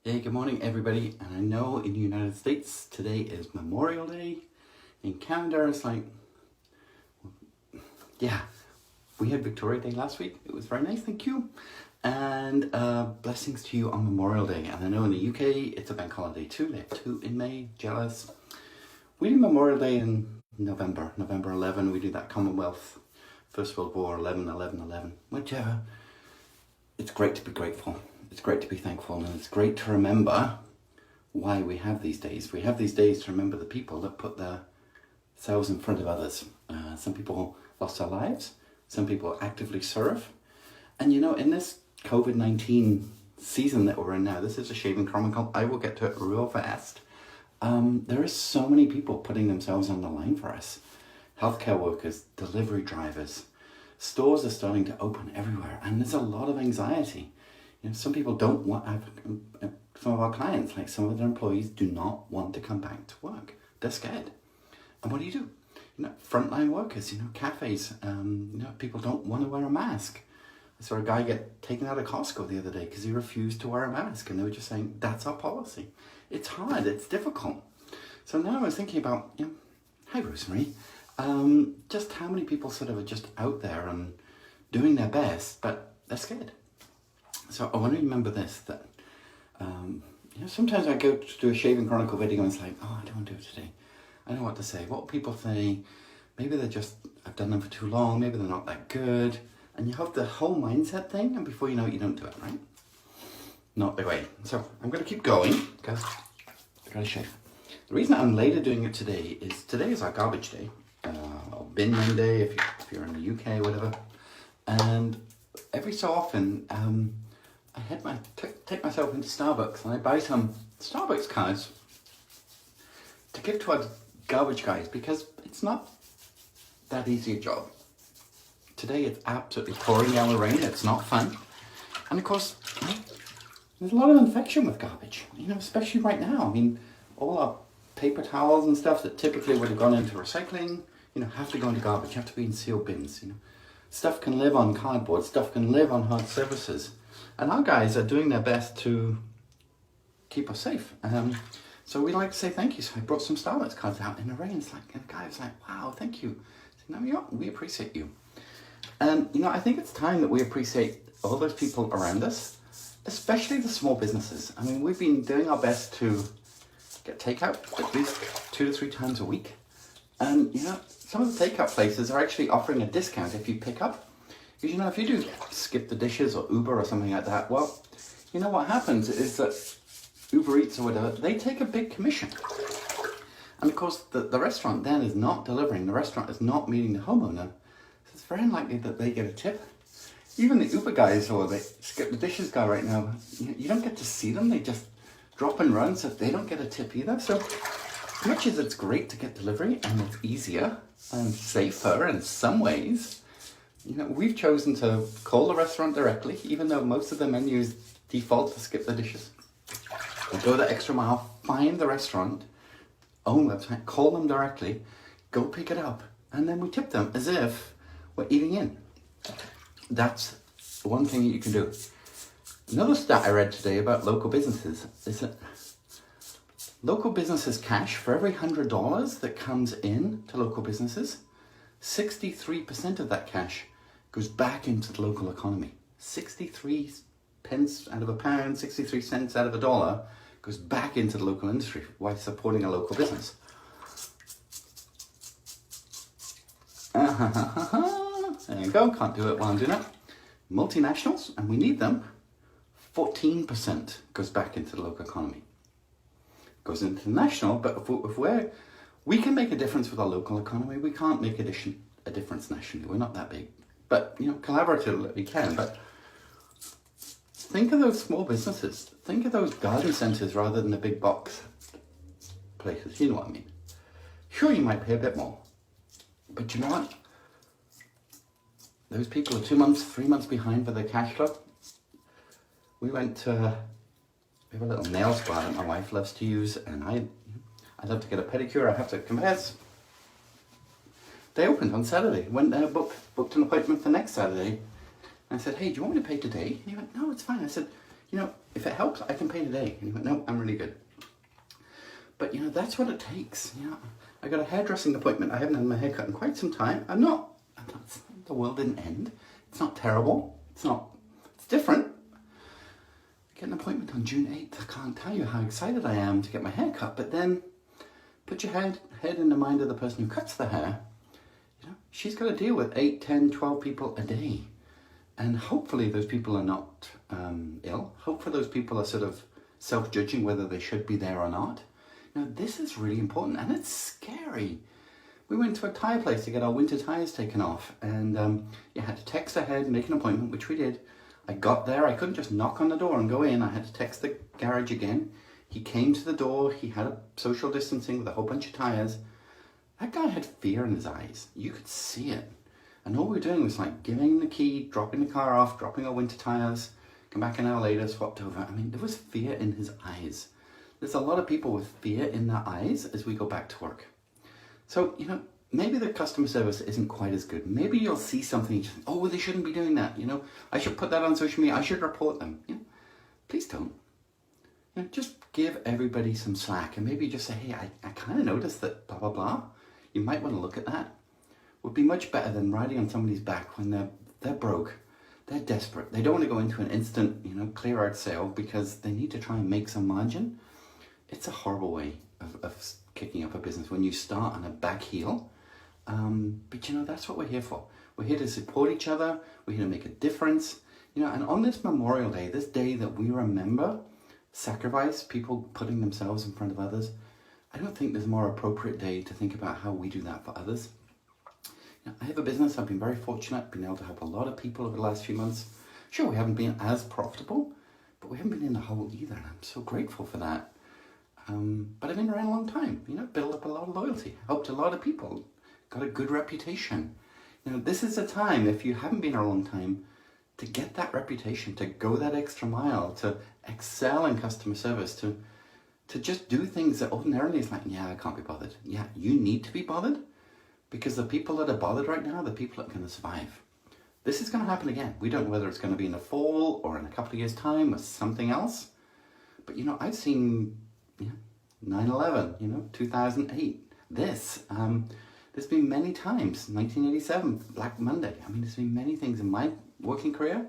Hey, good morning, everybody. And I know in the United States today is Memorial Day. In Canada, it's like, yeah, we had Victoria Day last week. It was very nice, thank you. And blessings to you on Memorial Day. And I know in the UK, it's a bank holiday too. They have two in May, jealous. We do Memorial Day in November 11. We do that Commonwealth, First World War, 11/11/11, whichever. It's great to be grateful. It's great to be thankful, and it's great to remember why we have these days. We have these days to remember the people that put themselves in front of others. Some people lost their lives. Some people actively serve. And you know, in this COVID-19 season that we're in now, this is a shaving chronicle. I will get to it real fast. There is so many people putting themselves on the line for us. Healthcare workers, delivery drivers. Stores are starting to open everywhere, and there's a lot of anxiety. You know, some people don't want, some of our clients, like some of their employees, do not want to come back to work. They're scared. And what do? You know, frontline workers, cafes, people don't want to wear a mask. I saw a guy get taken out of Costco the other day because he refused to wear a mask, and they were just saying, that's our policy. It's hard, it's difficult. So now I was thinking about, hi Rosemary, just how many people sort of are just out there and doing their best, but they're scared. So I want to remember this, that sometimes I go to do a shaving chronicle video and it's like, oh, I don't want to do it today. I don't know what to say. What will people say? Maybe I've done them for too long, maybe they're not that good. And you have the whole mindset thing, and before you know it, you don't do it, right? Not the way. So I'm going to keep going because I've got to shave. The reason I'm later doing it today is our garbage day, or bin bin day if you're in the UK or whatever. And every so often, I take myself into Starbucks and I buy some Starbucks cards to give to our garbage guys because it's not that easy a job. Today it's absolutely pouring down the rain. It's not fun. And of course, there's a lot of infection with garbage, especially right now. I mean, all our paper towels and stuff that typically would have gone into recycling, have to go into garbage, have to be in sealed bins, Stuff can live on cardboard, stuff can live on hard surfaces. And our guys are doing their best to keep us safe. So we like to say thank you. So I brought some Starbucks cards out in the rain. And the guy was like, wow, thank you. I said, no, we appreciate you. And, I think it's time that we appreciate all those people around us, especially the small businesses. I mean, we've been doing our best to get takeout at least 2 to 3 times a week. And, some of the takeout places are actually offering a discount if you pick up. Because, if you do skip the dishes or Uber or something like that, well, what happens is that Uber Eats or whatever, they take a big commission. And of course, the restaurant then is not delivering. The restaurant is not meeting the homeowner. So it's very unlikely that they get a tip. Even the Uber guys or the skip the dishes guy right now, you don't get to see them. They just drop and run, so they don't get a tip either. So as much as it's great to get delivery and it's easier and safer in some ways, we've chosen to call the restaurant directly, even though most of the menus default to skip the dishes. We go the extra mile, find the restaurant, own website, call them directly, go pick it up, and then we tip them as if we're eating in. That's one thing that you can do. Another stat I read today about local businesses is that local businesses cash, for every $100 that comes in to local businesses, 63% of that cash goes back into the local economy. 63 pence out of a pound, 63 cents out of a dollar goes back into the local industry while supporting a local business. There you go, can't do it while I'm doing it. Multinationals, and we need them, 14% goes back into the local economy. Goes into the national, but if we can make a difference with our local economy, we can't make a difference nationally. We're not that big. But, collaboratively we can. But think of those small businesses. Think of those garden centres rather than the big box places. You know what I mean? Sure, you might pay a bit more. But you know what? Those people are 2 months, 3 months behind for their cash flow. We have a little nail spa that my wife loves to use, and I love to get a pedicure. I have to confess, they opened on Saturday. Went there, booked an appointment for next Saturday. And I said, hey, do you want me to pay today? And he went, no, it's fine. I said, you know, if it helps, I can pay today. And he went, no, I'm really good. But, you know, that's what it takes. You know, I got a hairdressing appointment. I haven't had my hair cut in quite some time. The world didn't end. It's not terrible. It's different. I get an appointment on June 8th. I can't tell you how excited I am to get my hair cut. But then put your head in the mind of the person who cuts the hair. You know, she's got to deal with 8, 10, 12 people a day. And hopefully those people are not ill. Hopefully those people are sort of self-judging whether they should be there or not. Now, this is really important, and it's scary. We went to a tyre place to get our winter tyres taken off, and you had to text ahead, make an appointment, which we did. I got there, I couldn't just knock on the door and go in. I had to text the garage again. He came to the door, he had a social distancing with a whole bunch of tyres. That guy had fear in his eyes. You could see it. And all we were doing was like giving the key, dropping the car off, dropping our winter tyres, come back an hour later, swapped over. I mean, there was fear in his eyes. There's a lot of people with fear in their eyes as we go back to work. So, you know, maybe the customer service isn't quite as good. Maybe you'll see something, you just think, oh, they shouldn't be doing that. You know, I should put that on social media. I should report them. You know, please don't. You know, just give everybody some slack and maybe just say, hey, I kind of noticed that blah, blah, blah. You might want to look at that. Would be much better than riding on somebody's back when they're broke. They're desperate. They don't want to go into an instant, you know, clear out sale because they need to try and make some margin. It's a horrible way of kicking up a business when you start on a back heel. But you know, that's what we're here for. We're here to support each other. We're here to make a difference. You know, and on this Memorial Day, this day that we remember sacrifice, people putting themselves in front of others, I don't think there's a more appropriate day to think about how we do that for others. You know, I have a business. I've been very fortunate, been able to help a lot of people over the last few months. Sure, we haven't been as profitable, but we haven't been in the hole either. And I'm so grateful for that. But I've been around a long time, you know, built up a lot of loyalty, helped a lot of people, got a good reputation. You know, this is a time, if you haven't been around a long time, to get that reputation, to go that extra mile, to excel in customer service, to just do things that ordinarily is like, yeah, I can't be bothered. Yeah, you need to be bothered because the people that are bothered right now are the people that are going to survive. This is going to happen again. We don't know whether it's going to be in the fall or in a couple of years' time or something else. But, you know, I've seen 9/11, you know, 2008, there's been many times, 1987, Black Monday. I mean, there's been many things in my working career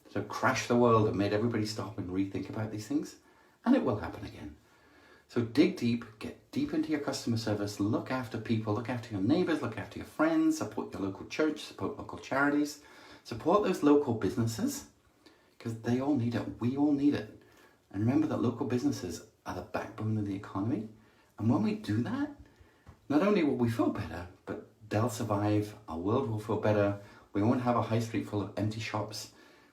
that have crashed the world and made everybody stop and rethink about these things. And it will happen again. So dig deep, get deep into your customer service, look after people, look after your neighbors, look after your friends, support your local church, support local charities, support those local businesses because they all need it. We all need it. And remember that local businesses are the backbone of the economy. And when we do that, not only will we feel better, but they'll survive, our world will feel better, we won't have a high street full of empty shops,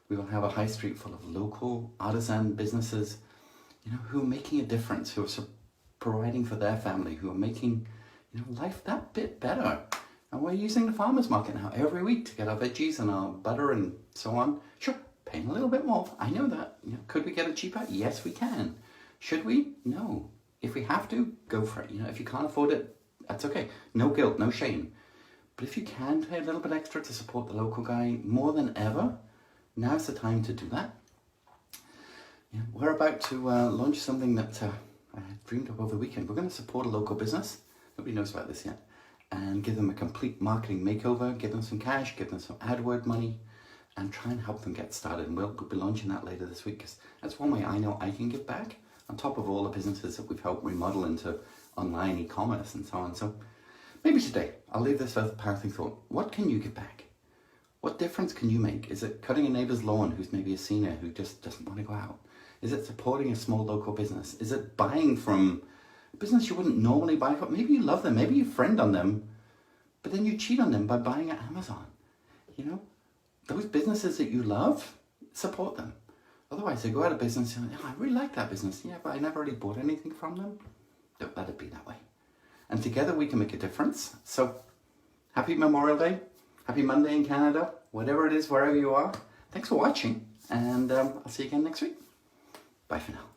we will have a high street full of local artisan businesses, you know, who are making a difference, who are providing for their family, who are making, you know, life that bit better. And we're using the farmer's market now every week to get our veggies and our butter and so on. Sure, paying a little bit more, I know that. You know, could we get it cheaper? Yes, we can. Should we? No. If we have to, go for it. You know, if you can't afford it, that's okay. No guilt, no shame. But if you can pay a little bit extra to support the local guy more than ever, now's the time to do that. Yeah, we're about to launch something that I had dreamed of over the weekend. We're going to support a local business. Nobody knows about this yet. And give them a complete marketing makeover, give them some cash, give them some AdWord money, and try and help them get started. And we'll be launching that later this week because that's one way I know I can give back on top of all the businesses that we've helped remodel into online e-commerce and so on. So maybe today, I'll leave this with a powerful thought. What can you give back? What difference can you make? Is it cutting a neighbour's lawn who's maybe a senior who just doesn't want to go out? Is it supporting a small local business? Is it buying from a business you wouldn't normally buy from? Maybe you love them, maybe you friend on them, but then you cheat on them by buying at Amazon. You know, those businesses that you love, support them. Otherwise, they go out of business and I really like that business. Yeah, but I never really bought anything from them. Don't let it be that way. And together we can make a difference. So, happy Memorial Day. Happy Monday in Canada. Whatever it is, wherever you are. Thanks for watching. And I'll see you again next week. Bye for now.